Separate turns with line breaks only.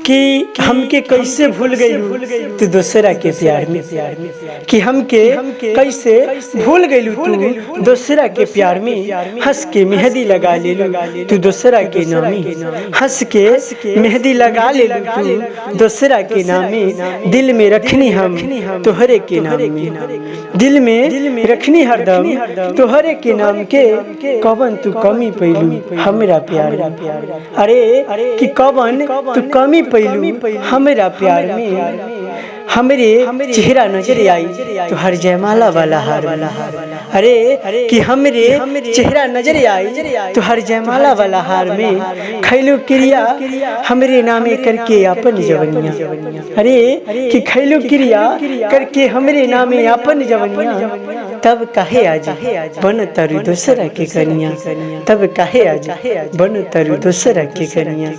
कि हमके कैसे भूल गई तू दूसरा के प्यार में, कि हमके कैसे भूल गई तू दूसरा के प्यार में। हंस के मेहंदी लगा ले लू तू दूसरा के नामे, हंस के मेहंदी लगा ले लू तू दूसरा के नामे। दिल में रखनी हम तोहरे के नाम में, दिल में रखनी हरदम तोहरे के नाम के। कवन तू कमी पैलू हमरा प्यार में, अरे कि कवन तू कमी पैलू हमरा प्यार में। हमरे चेहरा नजर आई तो हर जयमाला वाला हार, अरे कि हमरे चेहरा नजर आई तो हर जयमाला वाला हार में। खैलू क्रिया हमरे नामे करके अपन जवनिया, अरे कि खैलू क्रिया करके हमरे नामे अपन जवनिया। तब काहे आज बन तरु दूसरा के कनिया, तब काहे आज बन तरु दूसरा के कनिया।